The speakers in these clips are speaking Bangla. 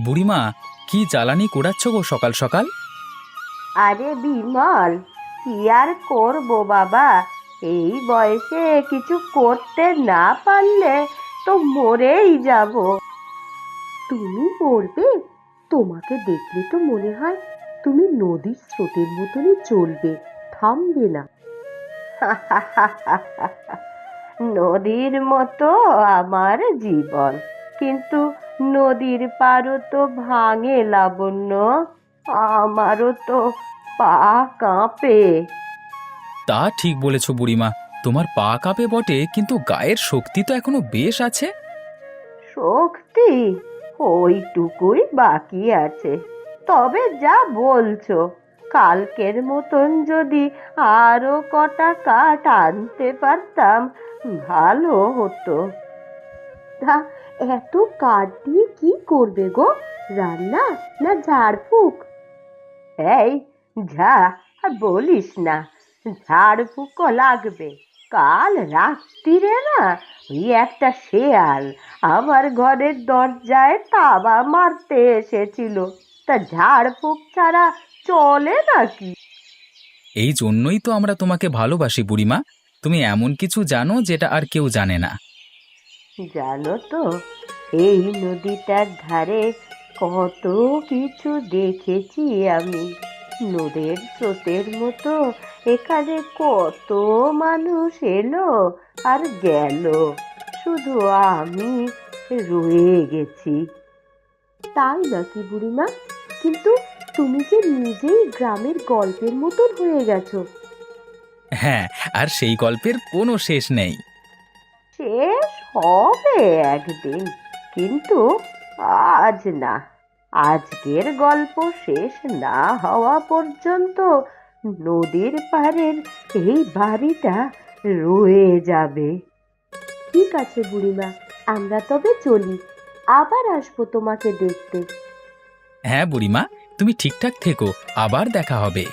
বুড়িমা, কি জ্বালানি কুড়াচ্ছ গো সকাল সকাল? আরে বিমল, কি আর করবো বাবা, এই বয়সে কিছু করতে না পারলে তো মরেই যাব। তুমি মরবে? তোমাকে দেখলে তো মনে হয় তুমি নদীর স্রোতের মতনই চলবে, থামবে না। নদীর মতো আমার জীবন, কিন্তু নদীর পারও তো ভাঙে লাবণ্য, আমারও তো পা কাঁপে। তা ঠিক বলেছ বুড়িমা, তোমার পা কাঁপে বটে, কিন্তু গায়ের শক্তি তো এখনো বেশ আছে। শক্তি ওইটুকুই বাকি আছে। তবে যা বলছো, কালকের মতন যদি আরো কটা কাঠ আনতে পারতাম ভালো হতো। তা এত কাঠ দিয়ে কি করবে গো? রান্না না ঝাড়ফুঁক? এই যা, আর বলিস না, ঝাড়ফুঁকও লাগবে। কাল রাত্রিরে না ওই একটা শেয়াল আমার ঘরের দরজায় তাবা মারতে এসেছিল, তা ঝাড়ফুঁক ছাড়া চলে নাকি? এই জন্যই তো আমরা তোমাকে ভালোবাসি বুড়িমা, তুমি এমন কিছু জানো যেটা আর কেউ জানে না। জানো তো, এই নদীটার ধারে কত কিছু দেখেছি আমি। নদের স্রোতের মতো এখানে কত মানুষ এলো আর গেল, শুধু আমি রয়ে গেছি। তাই নাকি বুড়িমা? কিন্তু তুমি যে নিজেই গ্রামের গল্পের মতন হয়ে গেছো। হ্যাঁ, আর সেই গল্পের কোনো শেষ নেই। শেষ হবে একদিন, কিন্তু আজ না। আজকের গল্প শেষ না হওয়া পর্যন্ত নদীর পাড়ের এই বাড়িটা রয়ে যাবে। ঠিক আছে বুড়িমা, আমরা তবে চলি, আবার আসবো তোমাকে দেখতে। হ্যাঁ বুড়িমা, তুমি ঠিকঠাক থেকো, আবার দেখা হবে।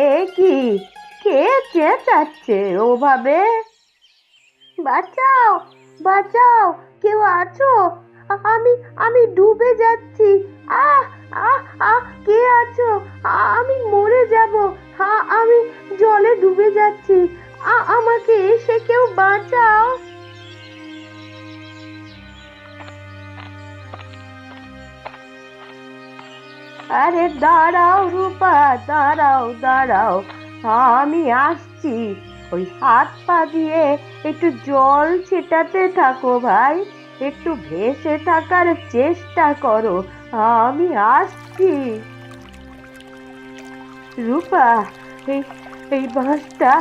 এ কি, কে চেঁচাচ্ছে ওভাবে? বাঁচাও, বাঁচাও, কেউ আছো? আমি আমি ডুবে যাচ্ছি। আহ আহ আহ, কে আছো? আমি মরে যাব। আমি জলে ডুবে যাচ্ছি। আমাকে এসে কেউ বাঁচাও। আরে দাঁড়াও রূপা, দাঁড়াও দাঁড়াও, আমি আসছি। ওই হাত পা দিয়ে একটু জল ছেটাতে থাকো ভাই, একটু ভেসে থাকার চেষ্টা করো, আমি আসছি। রূপা, এই এই বাঁশটা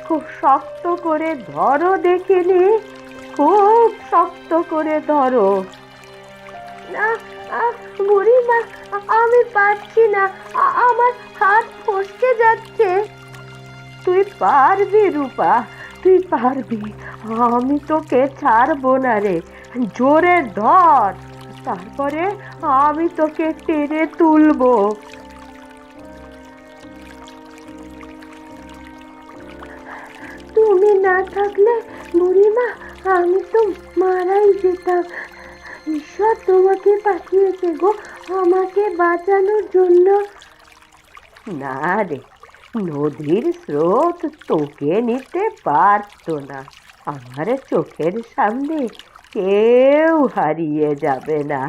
খুব শক্ত করে ধরো দেখিনি, খুব শক্ত করে ধরো। না, বুড়িমা, আমি পারছি না, আমার হাত ফসকে যাচ্ছে। তুই পারবি রূপা, তুই পারবি, আমি তোকে ছাড়বো না রে। জোরে ধর, তারপরে আমি তোকে টেনে তুলবো। তুমি না থাকলে বুড়িমা, আমি তো মারাই যেতাম। ঈশ্বর তোমাকে পাঠিয়েছে গো আমাকে বাঁচানোর জন্য। না রে, নদীর স্রোত তোকে নিতে পারতো না। আমার চোখের সামনে কেউ হারিয়ে যাবে না।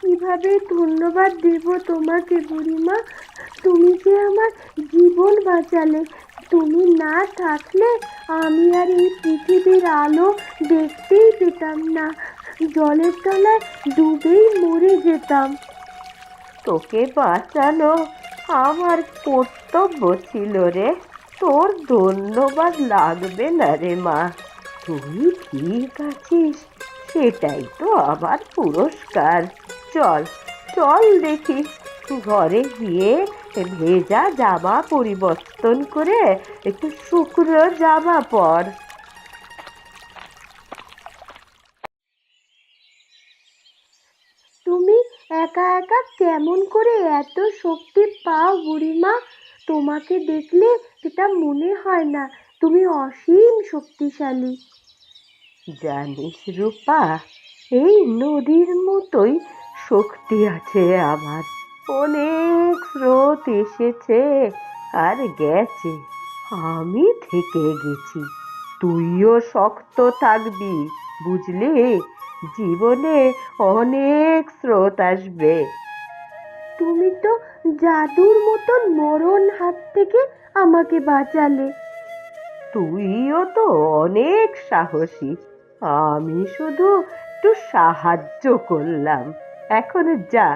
কিভাবে ধন্যবাদ দেব তোমাকে বুড়িমা, তুমি যে আমার জীবন বাঁচালে। তুমি না থাকলে আমি আর এই পৃথিবীর আলো দেখতেই পেতাম না, জলের তলায় ডুবেই মরে যেতাম। তোকে বাঁচানো আমার কর্তব্য ছিল রে, তোর ধন্যবাদ লাগবে না রে মা। তুই ঠিক আছিস, সেটাই তো আমার পুরস্কার। চল, চল দেখি, ঘরে গিয়ে ভেজা জামা পরিবর্তন করে একটু শুকনো জামা পর। তুমি একা একা কেমন করে এত শক্তি পাও বুড়িমা? তোমাকে দেখলে এটা মনে হয় না তুমি অসীম শক্তিশালী। জানিস রূপা, এই নদীর মতোই শক্তি আছে আমার। অনেক স্রোত এসেছে আর গেছে, আমি থেকে গেছি। তুইও শক্ত থাকবি, বুঝলি? জীবনে অনেক স্রোত আসবে। তুমি তো জাদুর মতন মরণ হাত থেকে আমাকে বাঁচালে। তুইও তো অনেক সাহসী, আমি শুধু একটু সাহায্য করলাম। এখন যা,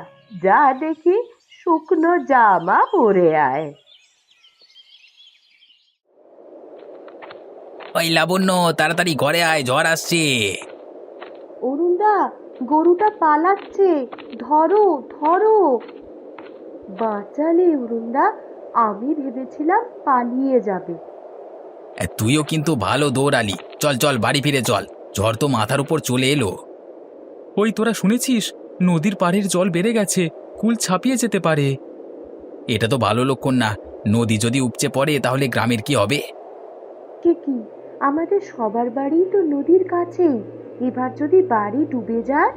যা দেখি শুকনো জামা পরে আয়। ওই লাবণ্য, তাড়াতাড়ি ঘরে আয়, ঝড় আসছে। অরুণদা, গরুটা পালাচ্ছে, ধরো ধরো। বাঁচালে অরুণদা, আমি ভেবেছিলাম পালিয়ে যাবে। তুইও কিন্তু ভালো দৌড়ালি। চল চল, বাড়ি ফিরে চল, ঝড় তো মাথার উপর চলে এলো। ওই তোরা শুনেছিস, নদীর পাড়ের জল বেড়ে গেছে, কুল ছাপিয়ে যেতে পারে। এটা তো ভালো লক্ষণ না। নদী যদি উপচে পড়ে তাহলে গ্রামের কি হবে? কি আমাদের সবার বাড়ি তো নদীর কাছেই, এবার যদি বাড়ি ডুবে যায়।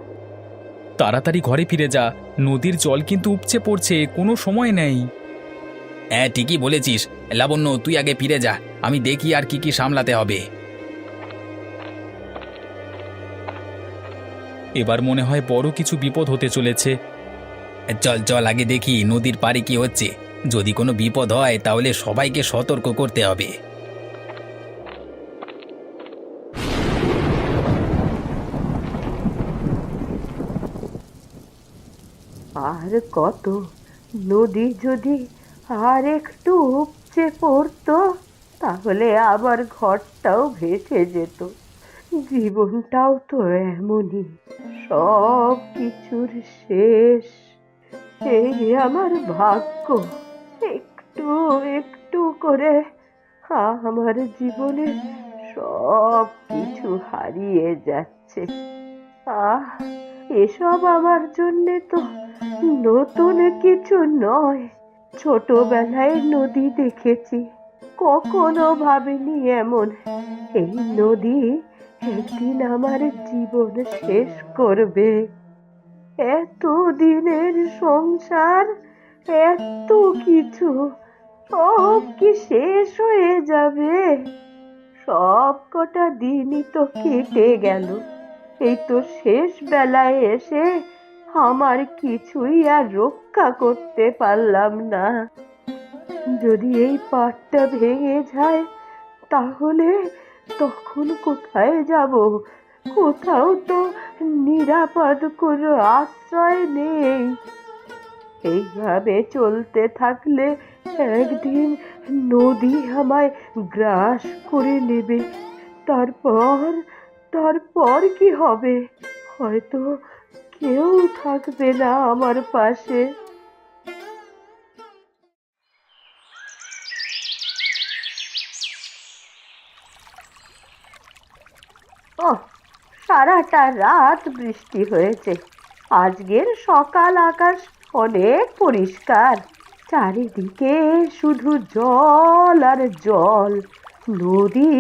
তাড়াতাড়ি ঘরে ফিরে যা, নদীর জল কিন্তু উপচে পড়ছে, কোনো সময় নেই। হ্যাঁ, ঠিকই বলেছিস। লাবণ্য, তুই আগে ফিরে যা, আমি দেখি আর কি কি সামলাতে হবে। এবার মনে হয় বড় কিছু বিপদ হতে চলেছে। চল চল, আগে দেখি নদীর পাড়ে কি হচ্ছে। যদি কোনো বিপদ হয় তাহলে সবাইকে সতর্ক করতে হবে। আর কত, নদী যদি আর একটু উপচে পড়তো তাহলে আবার ঘরটাও ভেসে যেত। জীবনটাও তো এমনই, সব কিছুর শেষ। এই আমার ভাগ্য, একটু একটু করে আমার জীবনে সব কিছু হারিয়ে যাচ্ছে। আহ, এসব আমার জন্যে তো নতুন কিছু নয়। ছোটবেলায় নদী দেখেছি, কখনো ভাবিনি এমন এই নদী একদিন আমার জীবন শেষ করবে। এত দিনের সংসার, এত কিছু, সব কি শেষ হয়ে যাবে? সব কটা দিনই তো কেটে গেল, এই তো শেষ বেলায় এসে আমার কিছুই আর রক্ষা করতে পারলাম না। যদি এই পাটটা ভেঙে যায় তাহলে তখন কোথায় যাব? কোথাও তো নিরাপদ কোনো আশ্রয় নেই। এইভাবে চলতে থাকলে একদিন নদী আমায় গ্রাস করে নেবে। তারপর তারপর কি হবে? হয়তো কেউ থাকবে না আমার পাশে। ওহ, সারাটা রাত বৃষ্টি হয়েছে, আজকের সকাল আকাশ অনেক পরিষ্কার। চারিদিকে শুধু জল আর জল, নদী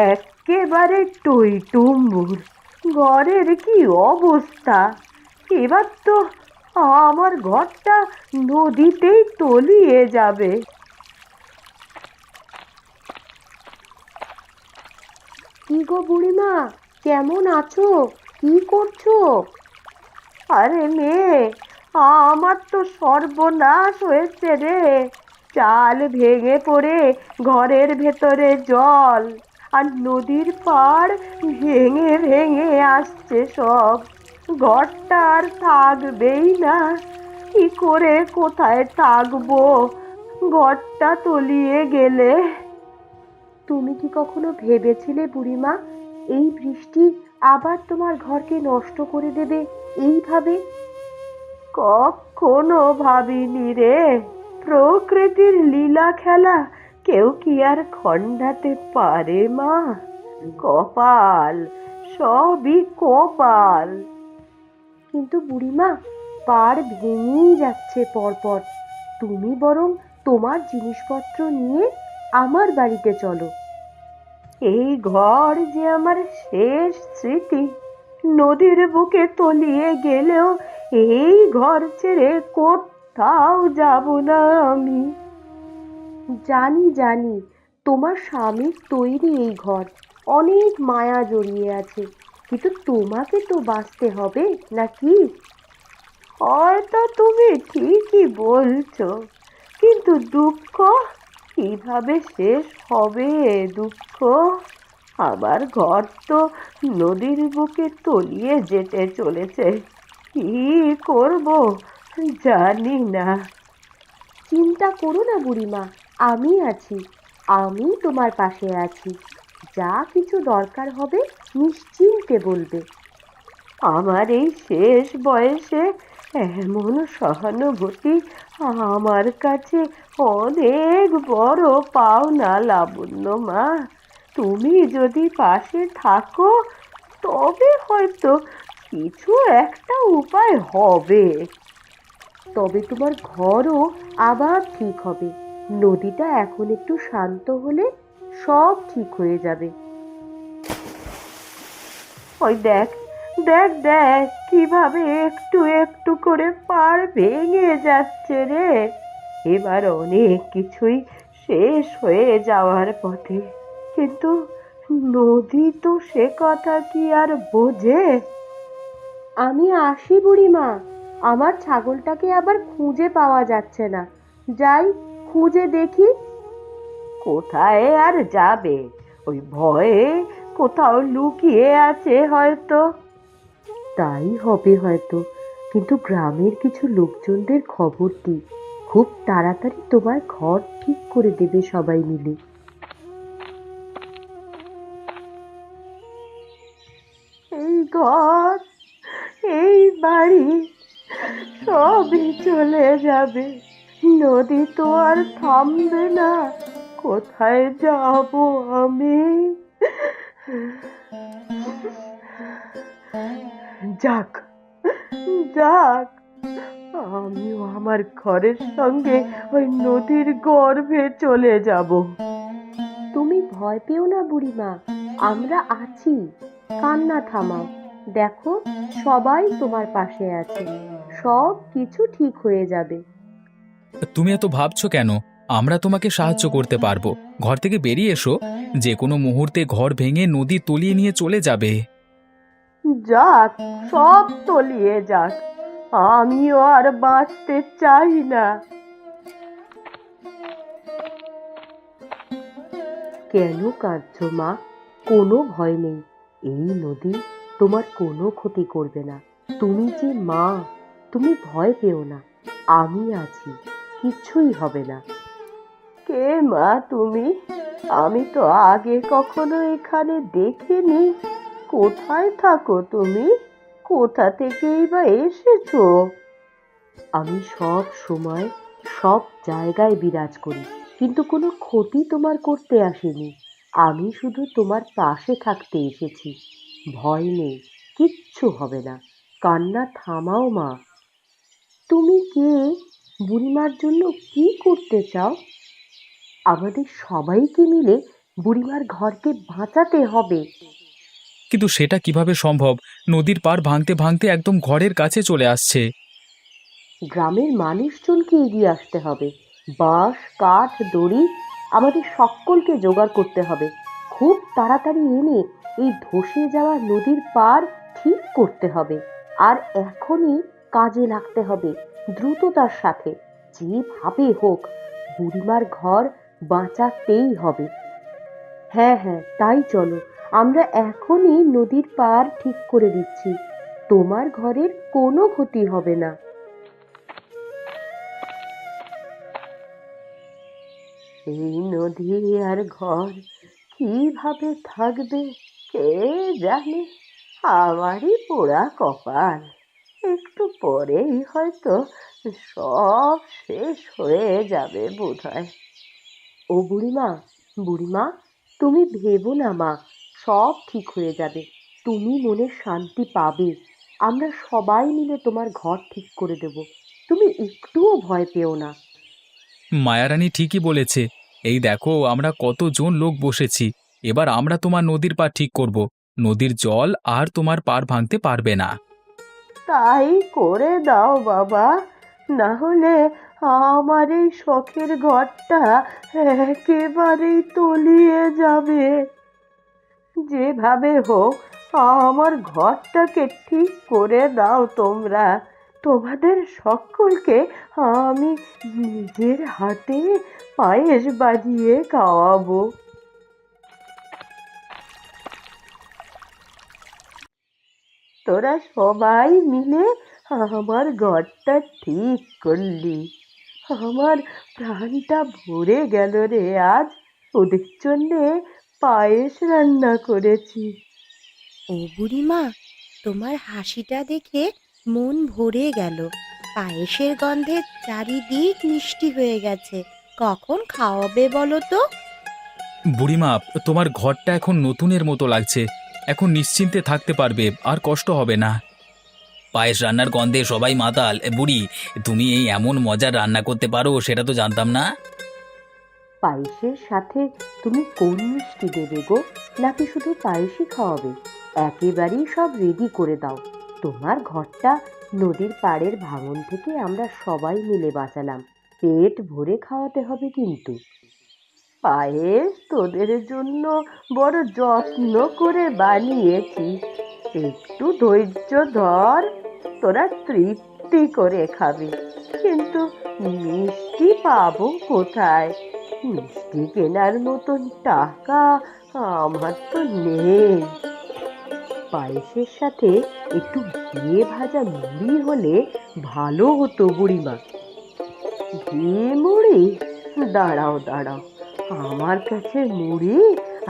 একেবারে টইটুম্বুর। ঘরের কি অবস্থা! এবার তো আমার ঘরটা নদীতেই তলিয়ে যাবে। কি গো বুড়িমা, কেমন আছো? কি করছো? আরে মেয়ে, আমার তো সর্বনাশ হয়েছে রে। চাল ভেঙে পড়ে ঘরের ভেতরে জল, আর নদীর পাড় ভেঙে ভেঙে আসছে সব। ঘরটা আর থাকবেই না। কি করে কোথায় থাকবো ঘরটা তলিয়ে গেলে? তুমি কি কখনো ভেবেছিলে বুড়িমা, এই বৃষ্টি আবার তোমার ঘরকে নষ্ট করে দেবে এইভাবে? কখনো ভাবিনি রে, প্রকৃতির লীলা খেলা কেউ কি আর খণ্ডাতে পারে মা? কপাল, সবই কপাল। কিন্তু বুড়িমা, পাড় ভেঙেই যাচ্ছে পরপর। তুমি বরং তোমার জিনিসপত্র নিয়ে আমার বাড়িতে চলো। এই ঘর যে আমার শেষ স্মৃতি। নদীর বুকে তলিয়ে গেলেও এই ঘর ছেড়ে কোথাও যাব না আমি। জানি জানি, তোমার স্বামীর তৈরি এই ঘর, অনেক মায়া জড়িয়ে আছে, কিন্তু তোমাকে তো বাঁচতে হবে নাকি? হয়তো তুমি ঠিকই বলছো, কিন্তু দুঃখ কিভাবে শেষ হবে? দুঃখ, আমার ঘর তো নদীর বুকে তলিয়ে যেতে চলেছে। কি করব জানি না। চিন্তা করো না বুড়িমা, আমি আছি, আমি তোমার পাশে আছি। যা কিছু দরকার হবে নিশ্চিন্তে বলবে। আমার এই শেষ বয়সে এমন সহানুভূতি আমার কাছে অনেক বড় পাওনা লাবণ্য মা। তুমি যদি পাশে থাকো তবে হয়তো কিছু একটা উপায় হবে। তবে তোমার ঘরও আবার ঠিক হবে। নদীটা এখন একটু শান্ত হলে সব ঠিক হয়ে যাবে। ওই দেখ, দেখ দেখ কিভাবে একটু একটু করে পাড় ভেঙে যাচ্ছে রে। এবার অনেক কিছুই শেষ হয়ে যাওয়ার পথে, কিন্তু নদী তো সে কথা কি আর বোঝে? আমি আসি বুড়িমা, আমার ছাগলটাকে আবার খুঁজে পাওয়া যাচ্ছে না, যাই খুঁজে দেখি। কোথায় আর যাবে, ওই ভয়ে কোথাও লুকিয়ে আছে হয়তো। তাই হবে হয়তো, কিন্তু গ্রামের কিছু লোকজনদের খবর দিই, খুব তাড়াতাড়ি তোমার ঘর ঠিক করে দেবে সবাই মিলে। এই ঘর, এই বাড়ি সবই চলে যাবে। নদী তো আর থামবে না। কোথায় যাব আমি? যাক, যাক, আমিও আমার ঘরের সঙ্গে ওই নদীর গর্ভে চলে যাব। তুমি ভয় পেও না বুড়িমা, আমরা আছি। কান্না থামাও, দেখো সবাই তোমার পাশে আছে, সব কিছু ঠিক হয়ে যাবে। তুমি এত ভাবছো কেন? আমরা তোমাকে সাহায্য করতে পারবো। ঘর থেকে বেরিয়ে এসো, যে কোনো মুহূর্তে ঘর ভেঙে নদী তলিয়ে নিয়ে চলে যাবে। যাক, সব তলিয়ে যাক, আমিও আর বাঁচতে চাই না। কেন কাঁদছো মা? কোনো ভয় নেই, এই নদী তোমার কোনো ক্ষতি করবে না। তুমি যে মা, তুমি ভয় পেও না, আমি আছি, কিচ্ছুই হবে না। কে মা তুমি? আমি তো আগে কখনো এখানে দেখিনি। কোথায় থাকো তুমি? কোথা থেকেই বা এসেছো? আমি সব সময় সব জায়গায় বিরাজ করি, কিন্তু কোনো ক্ষতি তোমার করতে আসিনি। আমি শুধু তোমার পাশে থাকতে এসেছি। ভয় নেই, কিচ্ছু হবে না। কান্না থামাও মা। তুমি কে? বুড়িমার জন্য কি করতে চাও? আমাদের সবাইকে মিলে বুড়িমার ঘরকে বাঁচাতে হবে। কিন্তু সেটা কিভাবে সম্ভব? নদীর পাড় ভাঙতে ভাঙতে একদম ঘরের কাছে চলে আসছে। গ্রামের মানুষজনকে এগিয়ে আসতে হবে। বাঁশ, কাঠ, দড়ি আমাদের সকলকে জোগাড় করতে হবে। খুব তাড়াতাড়ি এনে এই ধসে যাওয়া নদীর পাড় ঠিক করতে হবে। আর এখনই কাজে লাগতে হবে, দ্রুততার সাথে। যেভাবে হোক বুড়িমার ঘর বাঁচাতেই হবে। হ্যাঁ হ্যাঁ, তাই চলো, আমরা এখনই নদীর পাড় ঠিক করে দিচ্ছি। তোমার ঘরের কোনো ক্ষতি হবে না। এই নদী আর ঘর কিভাবে থাকবে কে জানে। আমারই পোড়া কপাল, একটু পরেই হয়তো সব শেষ হয়ে যাবে বোধহয়। ও বুড়িমা, বুড়িমা, তুমি ভেবো না মা, সব ঠিক হয়ে যাবে। তুমি মনে শান্তি পাবে। আমরা সবাই মিলে তোমার ঘর ঠিক করে দেব। তুমি একটুও ভয় পেও না। মায়ারানী ঠিকই বলেছে। এই দেখো, আমরা কতজন লোক বসেছি, এবার আমরা তোমার নদীর পাড় ঠিক করব। নদীর জল আর তোমার পাড় ভাঙতে পারবে না। তাই করে দাও বাবা, না হলে আমার এই শখের ঘরটা একেবারেই তলিয়ে যাবে। যেভাবে হোক আমার ঘরটাকে ঠিক করে দাও তোমরা। তোমাদের সকলকে আমি নিজের হাতে পায়েস বানিয়ে খাওয়াবো। তোরা সবাই মিলে আমার ঘরটা ঠিক করলি। আমার প্রাণটা ভরে গেল রে আজ। ওদের জন্যে পায়েস রান্না করেছি। ও বুড়িমা, তোমার হাসিটা দেখে মন ভরে গেল। পায়েসের গন্ধে চারিদিক মিষ্টি হয়ে গেছে। কখন খাওয়াবে বলো তো? বুড়িমা, তোমার ঘরটা এখন নতুনের মতো লাগছে। এখন নিশ্চিন্তে থাকতে পারবে, আর কষ্ট হবে না। পায়েস রান্নার গন্ধে সবাই মাতাল। বুড়ি, তুমি এই এমন মজার রান্না করতে পারো সেটা তো জানতাম না। পায়েসের সাথে তুমি কোন মিষ্টি দেবে গো, নাকি শুধু পায়েসই খাওয়াবে? একেবারেই সব রেডি করে দাও। তোমার ঘরটা নদীর পাড়ের ভাঙন থেকে আমরা সবাই মিলে বাঁচালাম। পেট ভরে খাওয়াতে হবে কিন্তু। পায়েস তোদের জন্য বড় যত্ন করে বানিয়েছি। একটু ধৈর্য ধর, তোরা তৃপ্তি করে খাবি। কিন্তু মিষ্টি পাবো কোথায়? মিষ্টি কেনার মতন টাকা আমার তো নেই। পায়েসের সাথে একটু ঘিয়ে ভাজা মুড়ি হলে ভালো হতো বুড়িমা। ঘি মুড়ি? দাঁড়াও দাঁড়াও, আমার কাছে মুড়ি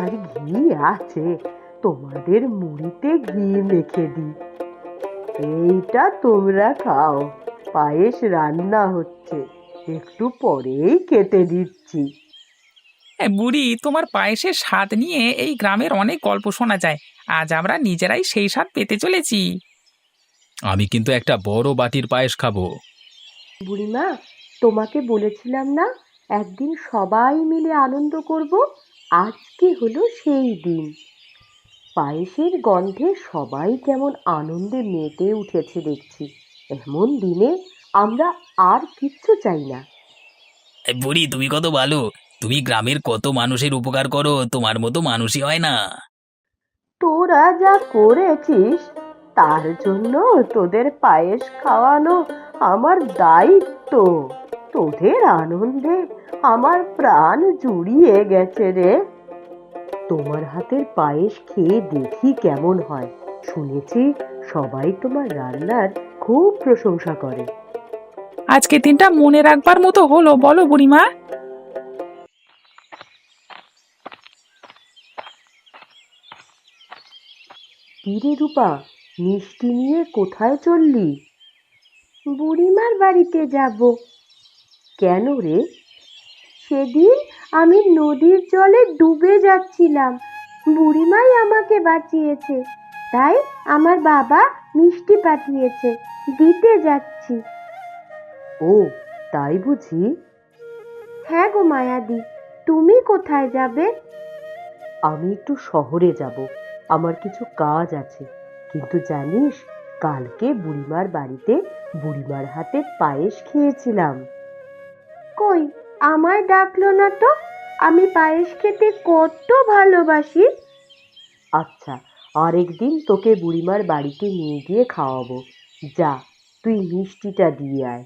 আর ঘি আছে। তোমাদের মুড়িতে ঘি মেখে দিই। এইটা তোমরা খাও, পায়েস রান্না হচ্ছে, একটু পরেই খেতে দিচ্ছি। বুড়ি, তোমার পায়েসের স্বাদ নিয়ে এই গ্রামের অনেক গল্প শোনা যায়। আজ আমরা নিজেরাই সেই স্বাদ পেতে চলেছি। আমি কিন্তু একটা বড় বাটির পায়েস খাবো। বুড়িমা, তোমাকে বলেছিলাম না একদিন সবাই মিলে আনন্দ করব? আজকে হলো সেই দিন। পায়েসের গন্ধে সবাই কেমন আনন্দে মেতে উঠেছে দেখছি। এমন দিনে আমরা আর কিচ্ছু চাই না। বুড়ি, তুমি কত ভালো। তুমি গ্রামের কত মানুষের উপকার করো, তোমার মতো মানুষই হয় না। তোরা যা করেছিস তার জন্য তোদের পায়েস খাওয়ানো আমার দায়িত্ব। তোদের আনন্দে আমার প্রাণ জুড়িয়ে গেছে রে। তোমার হাতের পায়েস খেয়ে দেখি কেমন হয়। শুনেছি সবাই তোমার রান্নার খুব প্রশংসা করে। আজকে দিনটা মনে রাখবার মতো হলো, বলো বুড়িমা? কিরে রূপা, মিষ্টি নিয়ে কোথায় চললি? বুড়িমার বাড়িতে যাব। কেন রে? সেদিন আমি নদীর জলে ডুবে যাচ্ছিলাম, বুড়িমাই আমাকে বাঁচিয়েছে। তাই আমার বাবা মিষ্টি পাঠিয়েছে, দিতে যাচ্ছি। ও, তাই বুঝি? হ্যাঁ গো মায়াদি, তুমি কোথায় যাবে? আমি একটু শহরে যাব, আমার কিছু কাজ আছে। কিন্তু জানিস, কালকে বুড়িমার বাড়িতে বুড়িমার হাতে পায়েস খেয়েছিলাম। কই, আমায় ডাকলো না তো? আমি পায়েস খেতে কত ভালোবাসি। আচ্ছা, আরেকদিন তোকে বুড়িমার বাড়িতে নিয়ে গিয়ে খাওয়াবো। যা, তুই মিষ্টিটা দিয়ে আয়।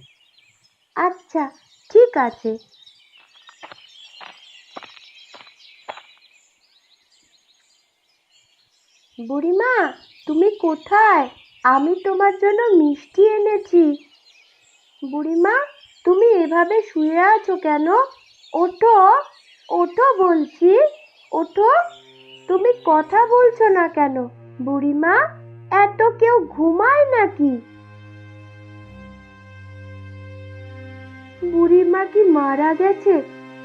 আচ্ছা, ঠিক আছে। বুড়িমা, তুমি কোথায়? আমি তোমার জন্য মিষ্টি এনেছি। বুড়িমা, তুমি এভাবে শুয়ে আছো কেন? ওঠো, ওঠো বলছি, ওঠো। তুমি কথা বলছো না কেন বুড়িমা? এত কেউ ঘুমায় নাকি? বুড়িমা কি মারা গেছে?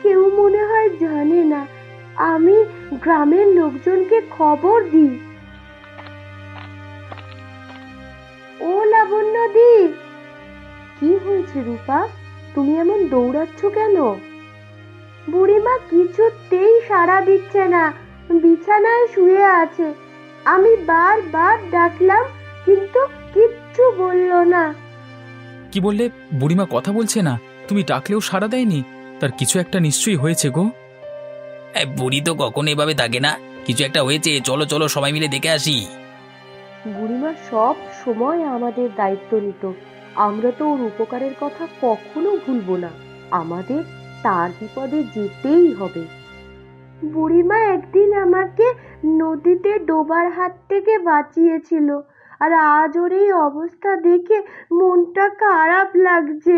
কেউ মনে হয় জানে না। আমি গ্রামের লোকজনকে খবর দিই। ও লাবণ্যদি! কি হয়েছে রূপা, তুমি এমন দৌড়াচ্ছ কেন? বুড়িমা কিছুতেই সাড়া দিচ্ছে না, বিছানায় শুয়ে আছে। আমি বারবার ডাকলাম, কিন্তু কিচ্ছু বলল না। কি বললে? বুড়িমা কথা বলছে না? তুমি ডাকলেও সাড়া দেয়নি? তার কিছু একটা নিশ্চয়ই হয়েছে গো। বুড়ি তো কখনো এভাবে থাকে না। কিছু একটা হয়েছে, চলো চলো সবাই মিলে দেখে আসি। বুড়িমা সব সময় আমাদের দায়িত্ব নিত। আমরা তো ওর উপকারের কথা কখনো ভুলবো না। আমাদের তার বিপদে যেতেই হবে। বুড়িমা একদিন আমাকে নদীতে ডোবার হাত থেকে বাঁচিয়েছিল, আর আজ ওর এই অবস্থা দেখে মনটা খারাপ লাগছে।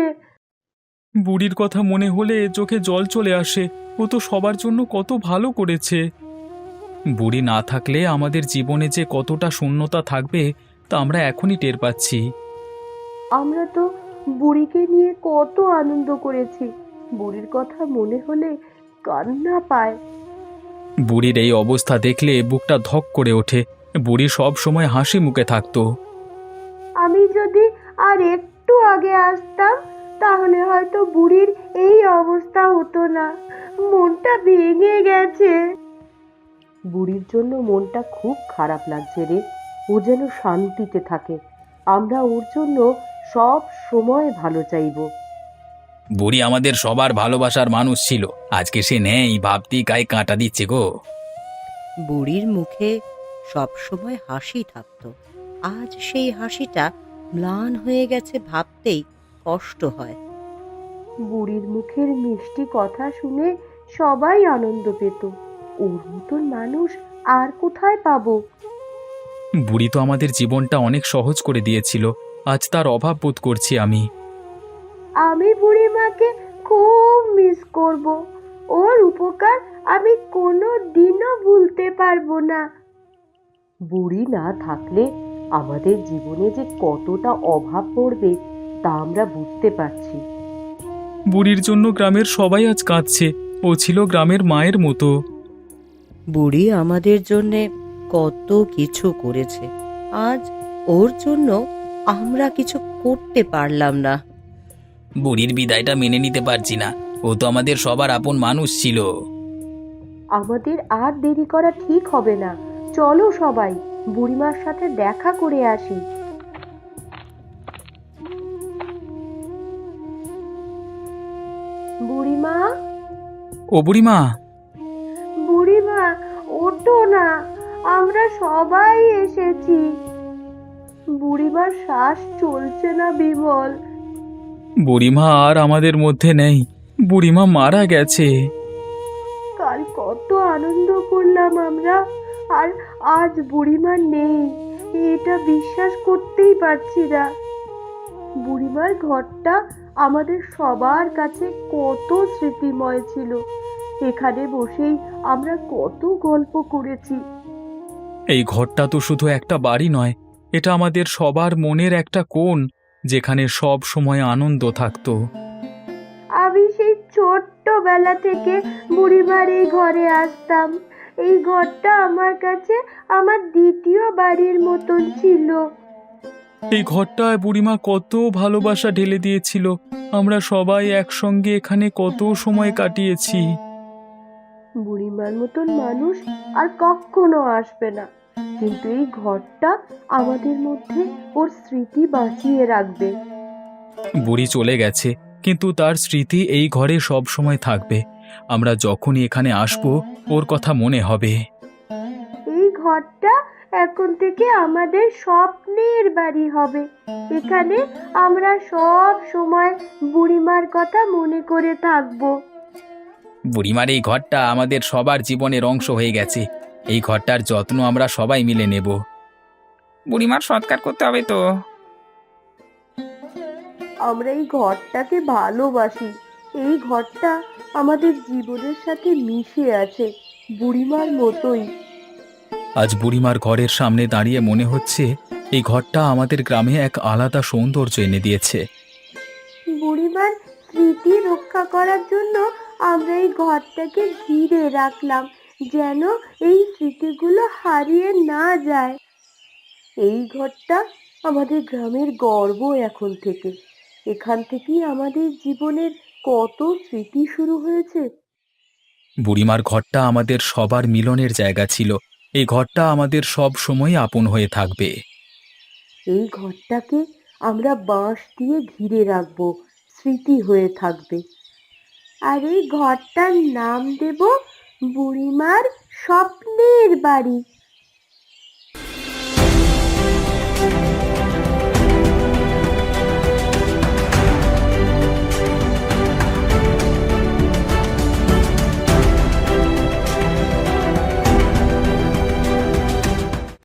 বুড়ির কথা মনে হলে চোখে জল চলে আসে। ও তো সবার জন্য কত ভালো করেছে। বুড়ি না থাকলে আমাদের জীবনে যে কতটা শূন্যতা থাকবে তা আমরা এখনই টের পাচ্ছি। আমরা তো বুড়িকে নিয়ে কত আনন্দ করেছি। বুড়ির কথা মনে হলে কান্না পায়। বুড়ির এই অবস্থা দেখলে বুকটা ধক করে ওঠে। বুড়ি সব সময় হাসি মুখে থাকতো। আমি যদি আর একটু আগে আসতাম, তাহলে হয়তো বুড়ির এই অবস্থা হতো না। মনটা ভেঙে গেছে। বুড়ির জন্য মনটা খুব খারাপ লাগছে রে। ও যেন শান্তিতে থাকে। আমরা ওর জন্য সব সময় ভালো চাইবো। বুড়ি আমাদের সবার ভালোবাসার মানুষ ছিল, আজকে সে নেই, ভাবতেই গায়ে কাঁটা দিচ্ছে গো। বুড়ির মুখে সবসময় হাসি থাকতো। আজ সেই হাসিটা ম্লান হয়ে গেছে ভাবতেই কষ্ট হয়। বুড়ির মুখের মিষ্টি কথা শুনে সবাই আনন্দ পেত। ওর মতন মানুষ আর কোথায় পাবো? বুড়ি তো আমাদের জীবনটা অনেক সহজ করে দিয়েছিল। আজ তার অভাব বোধ করছি আমি। আমি বুড়িমাকে খুব মিস করব। ওর উপকার আমি কোনো দিনও ভুলতে পারবো না। বুড়ি না থাকলে আমাদের জীবনে যে কতটা অভাব পড়বে তা আমরা বুঝতে পারছি। বুড়ির জন্য গ্রামের সবাই আজ কাঁদছে। ও ছিল গ্রামের মায়ের মতো। বুড়ি আমাদের জন্যে কত কিছু করেছে, আজ ওর জন্য আমরা কিছু করতে পারলাম না। বুড়ির বিদায়টা মেনে নিতে পারছি না। ও তো আমাদের সবার আপন মানুষ ছিল। আমাদের আর দেরি করা ঠিক হবে না। চলো সবাই বুড়িমার সাথে দেখা করে আসি। বুড়িমা, ও বুড়িমা! বুড়িমা, ওঠো না, আমরা সবাই এসেছি। বুড়িমার শ্বাস চলছে না বিমল। বুড়িমা আর আমাদের মধ্যে নেই। বুড়িমা মারা গেছে। কাল কত আনন্দ করলাম আমরা, আর আজ বুড়িমা নেই। এটা বিশ্বাস করতেই পারছি না। বুড়িমার ঘরটা আমাদের সবার কাছে কত স্মৃতিময় ছিল। এখানে বসেই আমরা কত গল্প করেছি। এই ঘরটা তো শুধু একটা বাড়ি নয়, এটা আমাদের সবার মনের একটা কোণ, যেখানে সব সময় আনন্দ থাকতো। আমি সেই ছোট্টবেলা থেকে বুড়িমার এই ঘরে আসতাম। এই ঘরটা আমার কাছে আমার দ্বিতীয় বাড়ির মতন ছিল। এই ঘরটায় বুড়িমা কত ভালোবাসা ঢেলে দিয়েছিল। আমরা সবাই একসঙ্গে এখানে কত সময় কাটিয়েছি। বুড়িমার মতন মানুষ আর কখনো আসবে না, কিন্তু এই ঘরটা আমাদের মধ্যে ওর স্মৃতি বাঁচিয়ে রাখবে। বুড়ি চলে গেছে, কিন্তু তার স্মৃতি এই ঘরে সব সময় থাকবে। আমরা যখনই এখানে আসব ওর কথা মনে হবে। এই ঘরটা এখন থেকে আমাদের স্বপ্নের বাড়ি হবে। এখানে আমরা সব সময় বুড়িমার কথা মনে করে থাকবো। বুড়িমার এই ঘরটা আমাদের সবার জীবনের অংশ হয়ে গেছে। এই ঘরটার যত্ন আমরা সবাই মিলে নেব। বুড়িমার সৎকার করতে হবে তো। আমরা এই ঘরটাকে ভালোবাসি। এই ঘরটা আমাদের জীবনের সাথে মিশে আছে, বুড়িমার মতোই। আজ বুড়িমার ঘরের সামনে দাঁড়িয়ে মনে হচ্ছে এই ঘরটা আমাদের গ্রামে এক আলাদা সৌন্দর্য এনে দিয়েছে। বুড়িমার স্মৃতি রক্ষা করার জন্য আমরা এই ঘরটাকে ঘিরে রাখলাম, যেন এই স্মৃতিগুলো হারিয়ে না যায়। এই ঘরটা আমাদের গ্রামের গর্ব এখন থেকে। এখান থেকেই আমাদের জীবনের কত স্মৃতি শুরু হয়েছে। বুড়িমার ঘরটা আমাদের সবার মিলনের জায়গা ছিল। এই ঘরটা আমাদের সব সময় আপন হয়ে থাকবে। এই ঘরটাকে আমরা বাঁশ দিয়ে ঘিরে রাখবো, স্মৃতি হয়ে থাকবে। আর এই ঘরটার নাম দেব বুড়িমার স্বপ্নের বাড়ি।